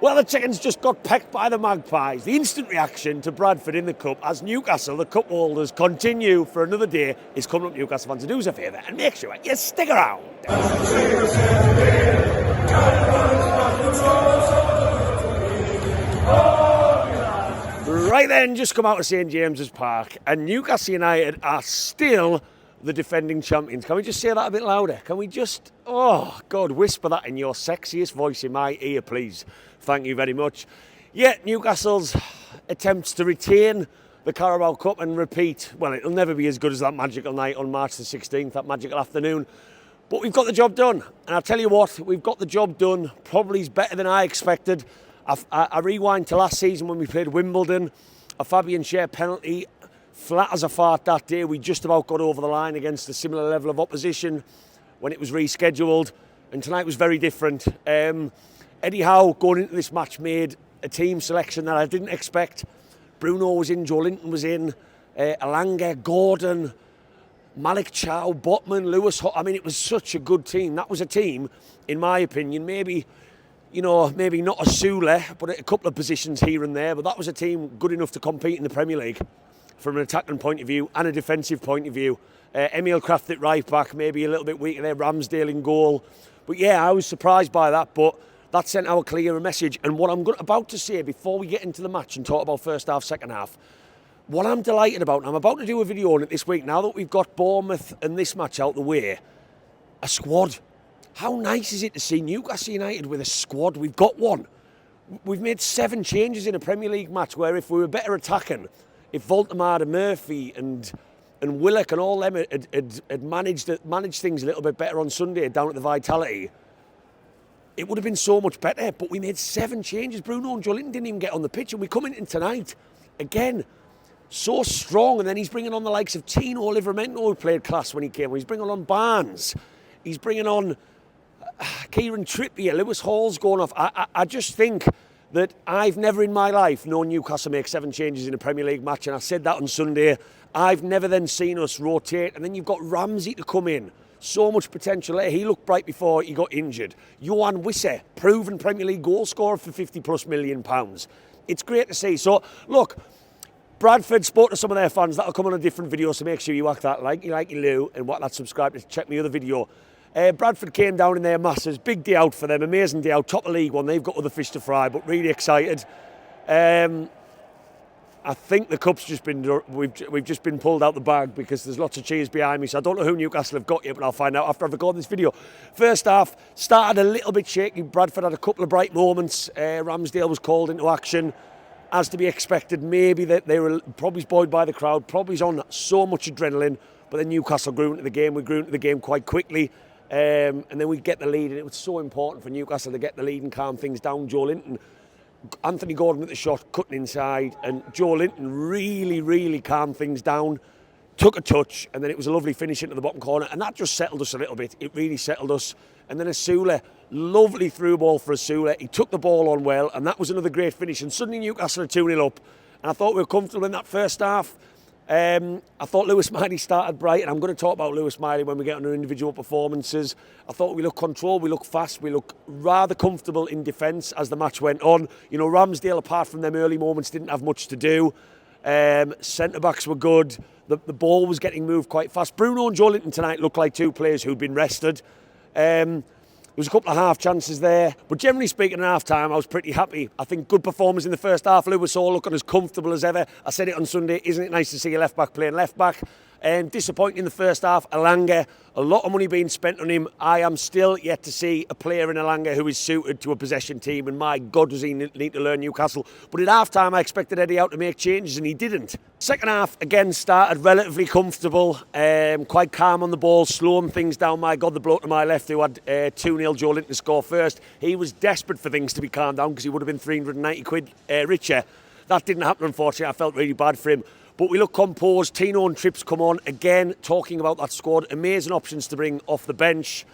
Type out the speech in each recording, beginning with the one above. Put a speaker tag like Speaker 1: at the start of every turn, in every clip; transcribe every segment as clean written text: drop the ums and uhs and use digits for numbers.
Speaker 1: Well, the Chickens just got pecked by the Magpies. The instant reaction to Bradford in the Cup as Newcastle, the Cup holders, continue for another day is coming up. Newcastle fans, to do us a favour and make sure you stick around. Right then, just come out of St James's Park and Newcastle United are still the defending champions. Can we just say that a bit louder? Can we just, oh God, whisper that in your sexiest voice in my ear, please? Thank you very much. Yeah, Newcastle's attempts to retain the Carabao Cup and repeat, well, it'll never be as good as that magical night on March the 16th, that magical afternoon. But we've got the job done. And I'll tell you what, we've got the job done. Probably is better than I expected. I rewind to last season when we played Wimbledon, a Fabian Schär penalty, flat as a fart that day. We just about got over the line against a similar level of opposition when it was rescheduled. And tonight was very different. Eddie Howe, going into this match, made a team selection that I didn't expect. Bruno was in, Joelinton was in, Alanga, Gordon, Malik Chow, Botman, Lewis. I mean, it was such a good team. That was a team, in my opinion, maybe not Osula, but at a couple of positions here and there. But that was a team good enough to compete in the Premier League from an attacking point of view and a defensive point of view. Emil Kraft at right back, maybe a little bit weaker there, Ramsdale in goal. But yeah, I was surprised by that, but that sent out a clearer message. And what I'm about to say before we get into the match and talk about first half, second half, what I'm delighted about, and I'm about to do a video on it this week, now that we've got Bournemouth and this match out the way, a squad. How nice is it to see Newcastle United with a squad? We've got one. We've made 7 changes in a Premier League match where if we were better attacking, if Voldemar and Murphy and Willock and all them had managed things a little bit better on Sunday down at the Vitality, it would have been so much better. But we made 7 changes. Bruno and Joelinton didn't even get on the pitch, and we come in tonight again so strong. And then he's bringing on the likes of Tino Livramento, who played class when he came. He's bringing on Barnes. He's bringing on Kieran Trippier. Lewis Hall's going off. I just think that I've never in my life known Newcastle make 7 changes in a Premier League match, and I said that on Sunday. I've never then seen us rotate, and then you've got Ramsey to come in. So much potential there. He looked bright before he got injured. Johan Wisse, proven Premier League goal scorer for £50+ million. It's great to see. So, look, Bradford spoke to some of their fans. That'll come on a different video, so make sure you whack that like you Lou, and whack that subscribe to check my other video. Bradford came down in their masses. Big day out for them. Amazing day out. Top of League One. They've got other fish to fry, but really excited. I think the cup's just been, we've just been pulled out the bag because there's lots of cheers behind me, so I don't know who Newcastle have got yet, but I'll find out after I've recorded this video. First half started a little bit shaky. Bradford had a couple of bright moments. Ramsdale was called into action, as to be expected. Maybe that they were probably buoyed by the crowd, probably on so much adrenaline, but then Newcastle grew into the game. We grew into the game quite quickly, and then we get the lead, and it was so important for Newcastle to get the lead and calm things down. Joelinton, Anthony Gordon with the shot, cutting inside, and Joelinton really calmed things down, took a touch, and then it was a lovely finish into the bottom corner, and that just settled us a little bit. It really settled us. And then Osula, lovely through ball for Osula. He took the ball on well, and that was another great finish. And suddenly Newcastle are 2-0 up, and I thought we were comfortable in that first half. I thought Lewis Miley started bright, and I'm going to talk about Lewis Miley when we get on our individual performances. I thought we looked controlled, we looked fast, we looked rather comfortable in defence as the match went on. You know, Ramsdale, apart from them early moments, didn't have much to do. Centre-backs were good. The ball was getting moved quite fast. Bruno and Joelinton tonight looked like 2 players who'd been rested. There was a couple of half chances there, but generally speaking, at half time, I was pretty happy. I think good performance in the first half. Lewis Hall looking as comfortable as ever. I said it on Sunday, isn't it nice to see a left back playing left back? Disappointing in the first half. Alanga, a lot of money being spent on him. I am still yet to see a player in Alanga who is suited to a possession team, and my God, does he need to learn Newcastle. But at half time, I expected Eddie Howe to make changes, and he didn't. Second half, again, started relatively comfortable, quite calm on the ball, slowing things down. My God, the bloke to my left who had 2-0 Joelinton to score first, he was desperate for things to be calmed down because he would have been 390 quid richer. That didn't happen, unfortunately. I felt really bad for him. But we look composed. Tino and Trips come on again, talking about that squad. Amazing options to bring off the bench.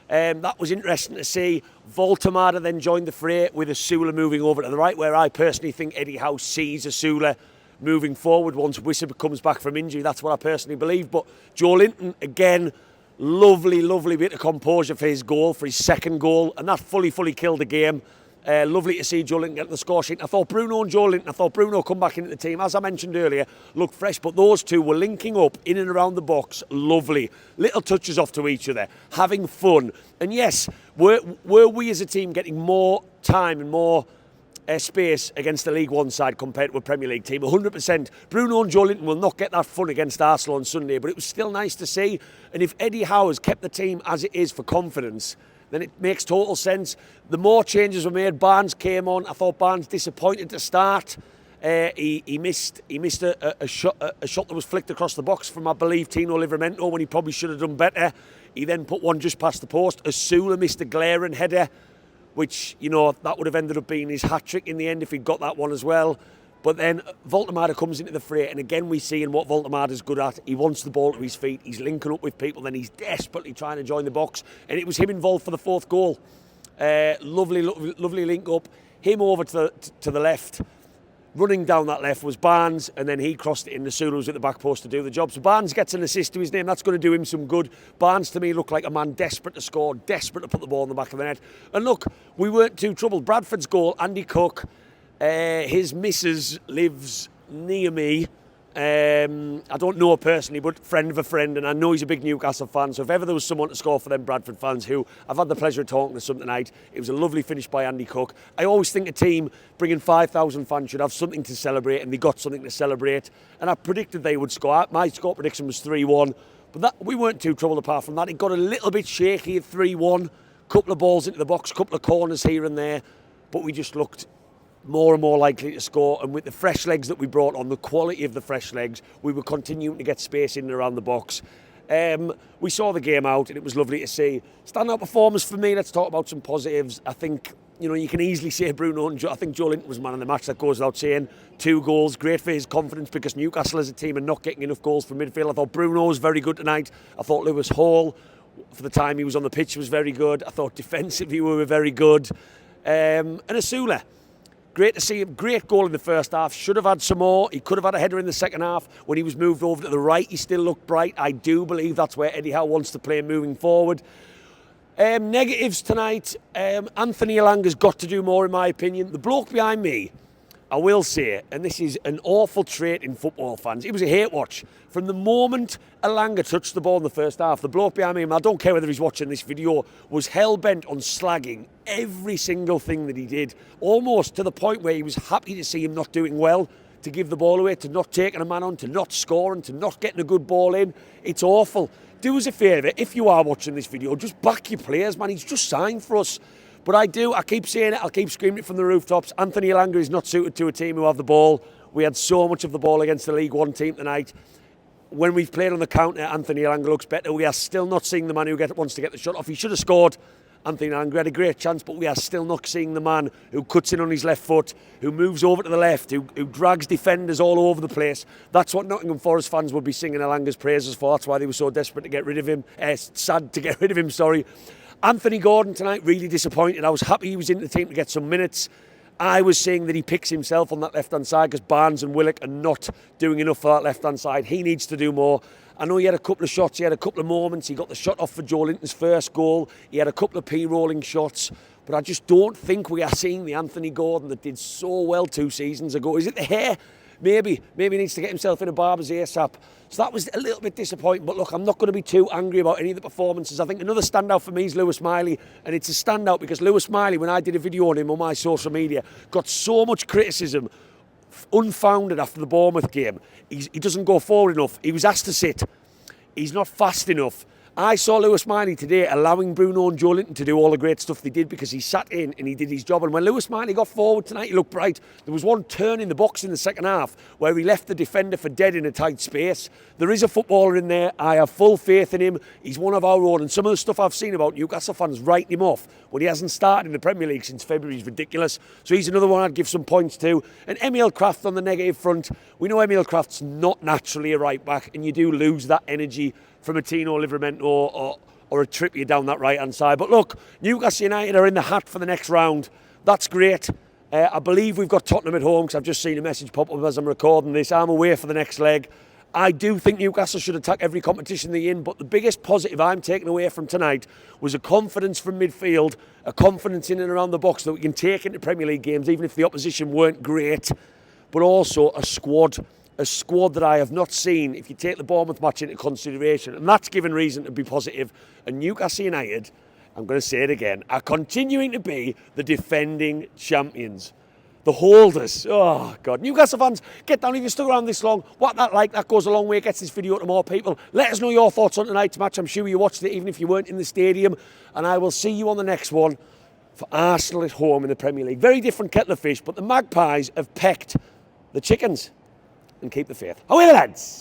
Speaker 1: That was interesting to see. Voldemar then joined the fray with Osula moving over to the right, where I personally think Eddie Howe sees Osula moving forward once Wisse comes back from injury. That's what I personally believe. But Joelinton, again, lovely bit of composure for his goal, for his second goal. And that fully killed the game. Lovely to see Joelinton get the score sheet. I thought Bruno and Joelinton, I thought Bruno come back into the team, as I mentioned earlier, looked fresh, but those two were linking up in and around the box. Lovely. Little touches off to each other, having fun. And yes, were we as a team getting more time and more space against the League One side compared to a Premier League team? 100%. Bruno and Joelinton will not get that fun against Arsenal on Sunday, but it was still nice to see. And if Eddie Howe has kept the team as it is for confidence, then it makes total sense. The more changes were made. Barnes came on. I thought Barnes disappointed to start. He missed a shot that was flicked across the box from, I believe, Tino Livramento when he probably should have done better. He then put one just past the post. Osula missed a glaring header, which, you know, that would have ended up being his hat-trick in the end if he'd got that one as well. But then Voltemada comes into the fray, and again we see in what Voltemada's good at. He wants the ball to his feet, he's linking up with people, then he's desperately trying to join the box, and it was him involved for the fourth goal. Lovely link up, him over to the left. Running down that left was Barnes, and then he crossed it in. Osula was at the back post to do the job. So Barnes gets an assist to his name. That's going to do him some good. Barnes, to me, looked like a man desperate to score, desperate to put the ball in the back of the net. And look, we weren't too troubled. Bradford's goal, Andy Cook, his missus lives near me. I don't know her personally, but friend of a friend, and I know he's a big Newcastle fan, so if ever there was someone to score for them Bradford fans, who I've had the pleasure of talking to some tonight, it was a lovely finish by Andy Cook. I always think a team bringing 5,000 fans should have something to celebrate, and they got something to celebrate, and I predicted they would score. My score prediction was 3-1, but we weren't too troubled apart from that. It got a little bit shaky at 3-1, couple of balls into the box, couple of corners here and there, but we just looked more and more likely to score, and with the fresh legs that we brought on, the quality of the fresh legs, we were continuing to get space in and around the box. We saw the game out, and it was lovely to see. Standout performers for me, let's talk about some positives. I think, you know, you can easily say Bruno and I think Joelinton was man of the match, that goes without saying. 2 goals, great for his confidence, because Newcastle as a team are not getting enough goals from midfield. I thought Bruno was very good tonight. I thought Lewis Hall, for the time he was on the pitch, was very good. I thought defensively we were very good. And Osula, great to see him. Great goal in the first half. Should have had some more. He could have had a header in the second half. When he was moved over to the right, he still looked bright. I do believe that's where Eddie Howe wants to play moving forward. Negatives tonight. Anthony Elanga's got to do more, in my opinion. The bloke behind me, I will say, and this is an awful trait in football fans, it was a hate watch. From the moment Elanga touched the ball in the first half, the bloke behind me, and I don't care whether he's watching this video, was hell-bent on slagging every single thing that he did, almost to the point where he was happy to see him not doing well, to give the ball away, to not taking a man on, to not scoring, to not getting a good ball in. It's awful. Do us a favour, if you are watching this video, just back your players, man. He's just signed for us. But I keep saying it, I'll keep screaming it from the rooftops. Anthony Elanga is not suited to a team who have the ball. We had so much of the ball against the League One team tonight. When we've played on the counter, Anthony Elanga looks better. We are still not seeing the man who wants to get the shot off. He should have scored. Anthony Elanga had a great chance, but we are still not seeing the man who cuts in on his left foot, who moves over to the left, who drags defenders all over the place. That's what Nottingham Forest fans would be singing Elanga's praises for. That's why they were so desperate to get rid of him. Sad to get rid of him, sorry. Anthony Gordon tonight, really disappointed. I was happy he was in the team to get some minutes. I was saying that he picks himself on that left-hand side because Barnes and Willock are not doing enough for that left-hand side. He needs to do more. I know he had a couple of shots, he had a couple of moments. He got the shot off for Joelinton's first goal. He had a couple of P-rolling shots. But I just don't think we are seeing the Anthony Gordon that did so well 2 seasons ago. Is it the hair? Maybe he needs to get himself in a barber's ASAP. So that was a little bit disappointing. But look, I'm not going to be too angry about any of the performances. I think another standout for me is Lewis Miley. And it's a standout because Lewis Miley, when I did a video on him on my social media, got so much criticism, unfounded, after the Bournemouth game. He doesn't go forward enough. He was asked to sit. He's not fast enough. I saw Lewis Miley today allowing Bruno and Joelinton to do all the great stuff they did because he sat in and he did his job. And when Lewis Miley got forward tonight, he looked bright. There was one turn in the box in the second half where he left the defender for dead in a tight space. There is a footballer in there. I have full faith in him. He's one of our own. And some of the stuff I've seen about Newcastle fans writing him off when he hasn't started in the Premier League since February is ridiculous. So he's another one I'd give some points to. And Emil Kraft on the negative front. We know Emil Kraft's not naturally a right back, and you do lose that energy from a Tino Livramento or a Trippier down that right-hand side. But look, Newcastle United are in the hat for the next round. That's great. I believe we've got Tottenham at home because I've just seen a message pop up as I'm recording this. I'm away for the next leg. I do think Newcastle should attack every competition they're in, but the biggest positive I'm taking away from tonight was a confidence from midfield, a confidence in and around the box that we can take into Premier League games, even if the opposition weren't great, but also a squad that I have not seen if you take the Bournemouth match into consideration, and that's given reason to be positive. And Newcastle United, I'm going to say it again, are continuing to be the defending champions. The holders. Oh, God. Newcastle fans, get down if you stuck around this long. What that like? That goes a long way. It gets this video to more people. Let us know your thoughts on tonight's match. I'm sure you watched it even if you weren't in the stadium. And I will see you on the next one for Arsenal at home in the Premier League. Very different kettle of fish, but the Magpies have pecked the chickens. And keep the faith. Away, lads!